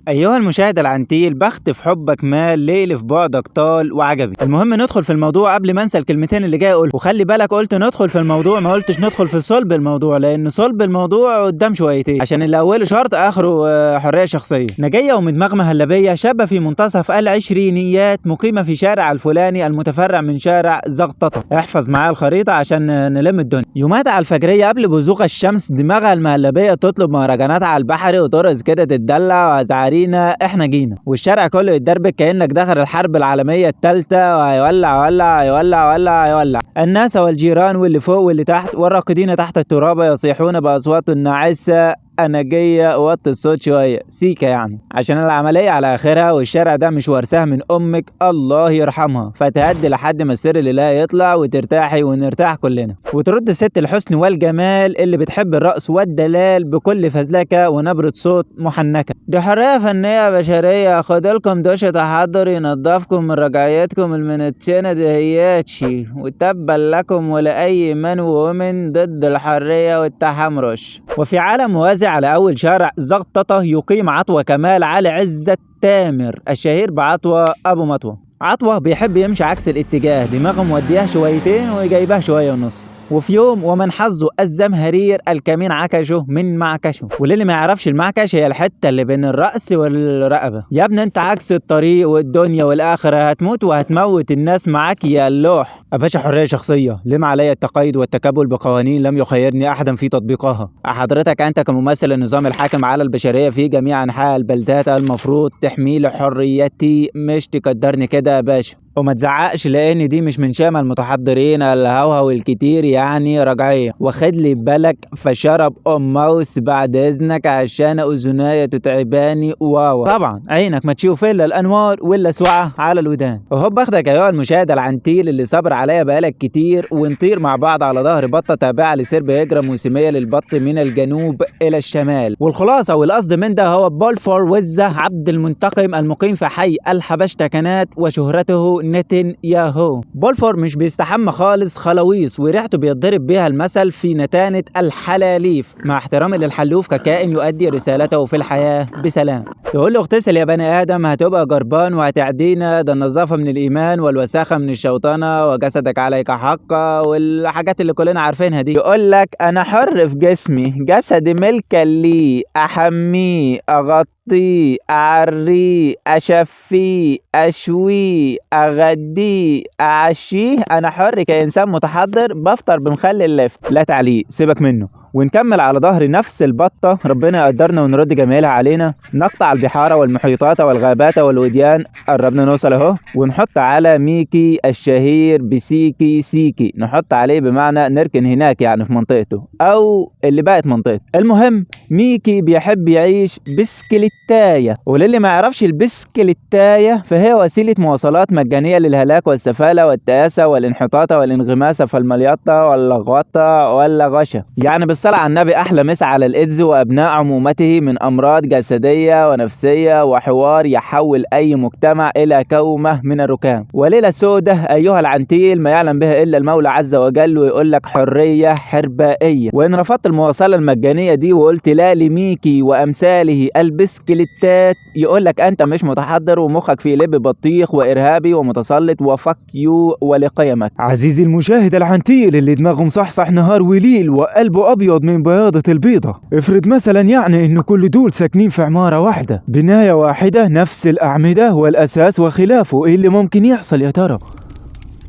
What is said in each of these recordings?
أيها المشاهد العنتيل، بخت في حبك مال، ليل في بعدك طال وعجبي. المهم ندخل في الموضوع قبل ما انسى الكلمتين اللي جاي اقولهم، وخلي بالك قلت ندخل في الموضوع، ما قلتش ندخل في صلب الموضوع، لأن صلب الموضوع قدام شويتين، عشان اللي أوله شرط آخره حرية شخصية. نجية ومدمغة مهلبية، شابة في منتصف العشرينيات، مقيمة في شارع الفلاني المتفرع من شارع زغططة. احفظ معايا الخريطة عشان نلم الدنيا. يومات على الفجرية قبل بزوغ الشمس، دماغها المهلبية تطلب مهرجانات على البحر وترقص كده تتدلع وزعارينا احنا جينا، والشارع كله يتدربك كأنك داخل الحرب العالمية الثالثة، وهيولع ولع هيولع ولع هيولع. الناس والجيران واللي فوق واللي تحت والراقدين تحت التراب يصيحون بأصوات ناعسة. انا جايه اوطي الصوت شويه سيكا يعني، عشان العمليه على اخرها، والشارع ده مش ورثها من امك الله يرحمها، فتهدي لحد ما السر اللي لا يطلع وترتاحي ونرتاح كلنا. وترد ست الحسن والجمال اللي بتحب الرقص والدلال بكل فزلكه ونبره صوت محنكه. دي حريه فنيه بشريه، خدلكم دوش تحضر ينضفكم من رجعيتكم المنتشنه دهياتشي، وتبا لكم ولاي من ومن ضد الحريه والتحمرش. وفي عالم موازي على أول شارع زغططة يقيم عطوة كمال علي عزت تامر الشهير بعطوة أبو مطوة. عطوة بيحب يمشي عكس الاتجاه، دماغه موديها شويتين وجايبها شوية ونص. وفي يوم ومن حظه الزمهرير الكمين عكشه من معكشه. واللي ما يعرفش المعكش هي الحتة اللي بين الرأس والرقبة. يا ابني انت عكس الطريق والدنيا والآخرة، هتموت وهتموت الناس معاك يا اللوح. أباشا حرية شخصية، لم علي التقيد والتكبل بقوانين لم يخيرني أحدا في تطبيقها. حضرتك أنت كممثل النظام الحاكم على البشرية في جميع أنحاء البلدات المفروض تحمي لي حريتي، مش تقدرني كده يا باشا. وما تزعقش لان دي مش من شام المتحضرين الهوهو الكتير يعني رجعيه. واخد لي بالك فشرب موس بعد اذنك عشان اذناي تتعباني. واو طبعا عينك ما تشوف الا الانوار ولا سوعه على الودان. وهو باخدك ايها المشاهد العنتيل اللي صبر عليا بقالك كتير، ونطير مع بعض على ظهر بطه تابعه لسرب هجره موسميه للبط من الجنوب الى الشمال. والخلاصه والقصد من ده هو بولفور وزه عبد المنتقم المقيم في حي الحبشتكنات، وشهرته نتن ياهو. بولفور مش بيستحمى خالص خلاويص، وريحته بيتضرب بيها المثل في نتانة الحلاليف، مع احترامي للحلوف ككائن يؤدي رسالته في الحياة بسلام. تقول له اغتسل يا بني آدم هتبقى جربان وهتعدينا، ده النظافة من الإيمان والوساخة من الشوطنة، وجسدك عليك حق، والحاجات اللي كلنا عارفينها دي. يقول لك أنا حر في جسمي، جسدي ملكا لي، أحميه أغطيه أعريه أشفيه أشويه أغديه أعشيه، أنا حر كإنسان متحضر بفطر بمخلي اللفت. لا تعليق سيبك منه. ونكمل على ظهر نفس البطة، ربنا يقدرنا ونرد جميلها علينا. نقطع البحار والمحيطات والغابات والوديان، قربنا نوصل اهو. ونحط على ميكي الشهير بسيكي سيكي، نحط عليه بمعنى نركن هناك يعني في منطقته او اللي بقت منطقته. المهم ميكي بيحب يعيش بسكليتاية، وللي ما يعرفش البسكليتاية فهي وسيلة مواصلات مجانية للهلاك والسفالة والتآسة والانحطاط والانغماس في المليطة واللغوطة واللغشة. يعني بالصلاة على النبي أحلى مسا على الإيدز وأبناء عمومته من أمراض جسدية ونفسية، وحوار يحول أي مجتمع إلى كومة من الركام. وليلة سودة أيها العنتيل ما يعلم بها إلا المولى عز وجل، ويقول لك حرية حربائية. وإن رفضت المواصلة المجانية دي وقلت لا لميكي وأمثاله البسكليتات، يقول لك أنت مش متحضر ومخك في لب بطيخ وإرهابي ومتسلط وفك يو ولقيمك. عزيزي المشاهد العنتيل اللي دماغه مصحصح نهار وليل وقلبه أبيض من بياضة البيضة، افرض مثلا يعني إن كل دول ساكنين في عمارة واحدة، بناية واحدة، نفس الأعمدة والأساس وخلافه، إيه اللي ممكن يحصل يا ترى؟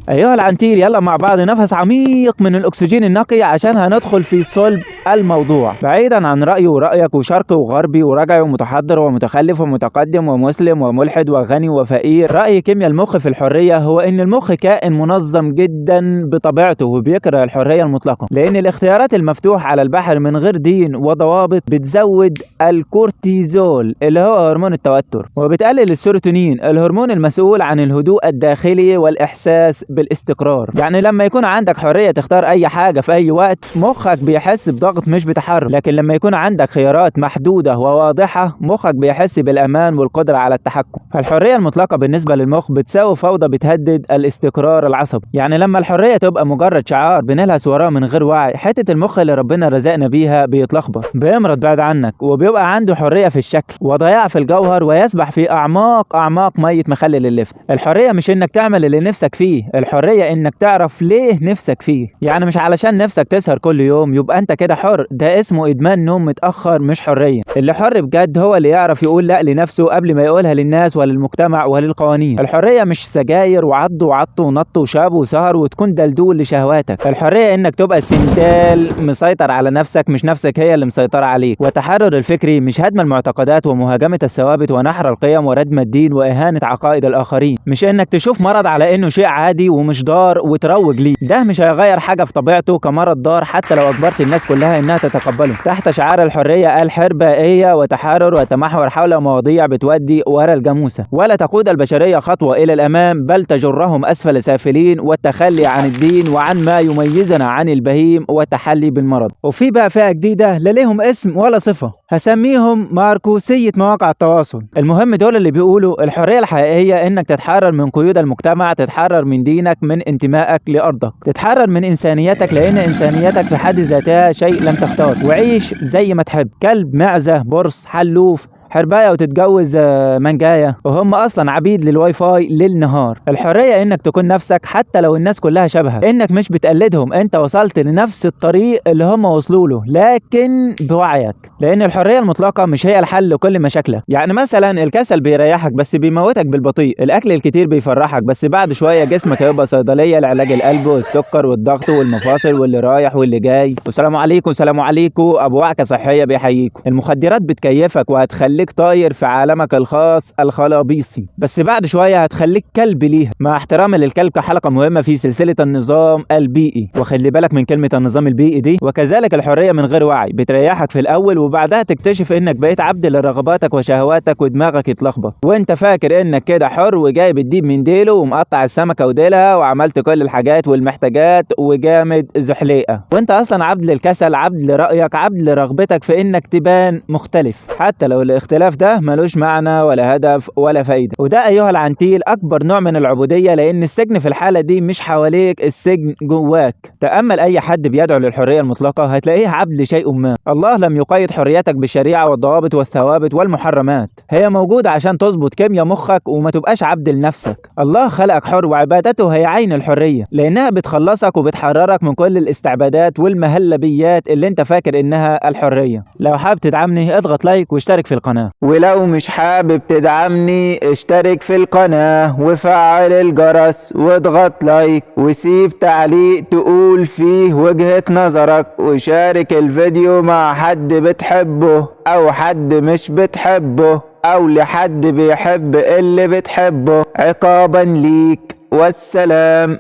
أيها العنتيل يلا مع بعض نفس عميق من الأكسجين النقي عشان هندخل في صلب الموضوع، بعيدا عن رأيي ورأيك وشرقي وغربي ورجعي ومتحضر ومتخلف ومتقدم ومسلم وملحد وغني وفقير. رأي كيمياء المخ في الحرية هو إن المخ كائن منظم جدا بطبيعته، وبيكره الحرية المطلقة، لأن الاختيارات المفتوح على البحر من غير دين وضوابط بتزود الكورتيزول اللي هو هرمون التوتر، وبتقلل السيروتونين الهرمون المسؤول عن الهدوء الداخلي والإحساس بالاستقرار. يعني لما يكون عندك حرية تختار اي حاجة في اي وقت مخك بيحس بضغط مش بتحرك، لكن لما يكون عندك خيارات محدودة وواضحة مخك بيحس بالامان والقدرة على التحكم. فالحرية المطلقة بالنسبة للمخ بتساوي فوضى بتهدد الاستقرار العصبي. يعني لما الحرية تبقى مجرد شعار بنلهس وراه من غير وعي، حتة المخ اللي ربنا رزقنا بيها بيتلخبط، بيمرض بعد عنك، وبيبقى عنده حرية في الشكل وضياع في الجوهر، ويسبح في اعماق مية مخلل اللفت. الحرية مش انك تعمل اللي نفسك فيه، الحرية انك تعرف ليه نفسك فيه. يعني مش علشان نفسك تسهر كل يوم يبقى انت كده حر، ده اسمه ادمان نوم متأخر مش حرية. اللي حر بجد هو اللي يعرف يقول لا لنفسه قبل ما يقولها للناس وللمجتمع وللقوانين. الحرية مش سجاير وعض ونط وشاب وسهر وتكون دلدول لشهواتك. الحرية انك تبقى سندال مسيطر على نفسك، مش نفسك هي اللي مسيطرة عليك. والتحرر الفكري مش هدم المعتقدات ومهاجمة الثوابت ونحر القيم وردم الدين وإهانة عقائد الآخرين. مش انك تشوف مرض على انه شيء عادي ومش ضار وتروج ليه، ده مش هيغير حاجة في طبيعته كمرض ضار حتى لو اجبرت الناس كلها انها تتقبله. تحت شعار الحرية الحربائية وتحرر وتمحور حول مواضيع بتودي ورا الجاموسة، ولا تقود البشرية خطوة الى الامام بل تجرهم اسفل سافلين، والتخلي عن الدين وعن ما يميزنا عن البهيم والتحلي بالمرض. وفي بقى فئة جديدة لا ليهم اسم ولا صفة، هسميهم ماركوسية مواقع التواصل. المهم دول اللي بيقولوا الحرية الحقيقية انك تتحرر من قيود المجتمع، تتحرر من دينك، من انتمائك لأرضك، تتحرر من إنسانيتك لأن إنسانيتك في حد ذاتها شيء لم تختار، وعيش زي ما تحب، كلب، معزة، برص، حلوف، حرباية، وتتجوز منجاية، وهم اصلا عبيد للواي فاي ليل نهار. الحرية انك تكون نفسك حتى لو الناس كلها شبهك، انك مش بتقلدهم، انت وصلت لنفس الطريق اللي هم وصلوا له لكن بوعيك. لان الحرية المطلقة مش هي الحل لكل مشاكلك. يعني مثلا الكسل بيريحك بس بيموتك بالبطيء، الاكل الكتير بيفرحك بس بعد شوية جسمك هيبقى صيدلية لعلاج القلب والسكر والضغط والمفاصل واللي رايح واللي جاي. والسلام عليكم، سلام عليكم، ابو وعكة صحية بيحييكم. المخدرات بتكيفك وهتخليك طاير في عالمك الخاص الخلابيصي، بس بعد شوية هتخليك كلب ليها، مع احترامي للكلب كحلقة مهمة في سلسلة النظام البيئي. وخلي بالك من كلمة النظام البيئي دي. وكذلك الحرية من غير وعي بتريحك في الأول، وبعدها تكتشف إنك بقيت عبد لرغباتك وشهواتك ودماغك يتلخبط، وإنت فاكر إنك كده حر وجايب الديب من ديله ومقطع السمكة وديلها وعملت كل الحاجات والمحتاجات وجامد زحليقة، وإنت أصلا عبد للكسل، عبد لرأيك، عبد لرغبتك في إنك تبان مختلف، حتى لو الاختلاف ده ملوش معنى ولا هدف ولا فايدة. وده أيها العنتيل أكبر نوع من العبودية، لأن السجن في الحالة دي مش حواليك، السجن جواك. تأمل أي حد بيدعو للحرية المطلقة هتلاقيه عبد لشيء ما. الله لم يقيد حريتك بالشريعة والضوابط والثوابت والمحرمات، هي موجودة عشان تظبط كيمياء مخك وما تبقاش عبد لنفسك. الله خلقك حر وعبادته هي عين الحرية، لأنها بتخلصك وبتحررك من كل الاستعبادات والمهلبيات اللي انت فاكر إنها الحرية. لو حابب تدعمني اضغط لايك واشترك في القناة، ولو مش حابب تدعمني اشترك في القناة وفعل الجرس واضغط لايك وسيب تعليق تقول فيه وجهة نظرك، وشارك الفيديو مع حد بتحبه او حد مش بتحبه او لحد بيحب اللي بتحبه عقابا ليك. والسلام.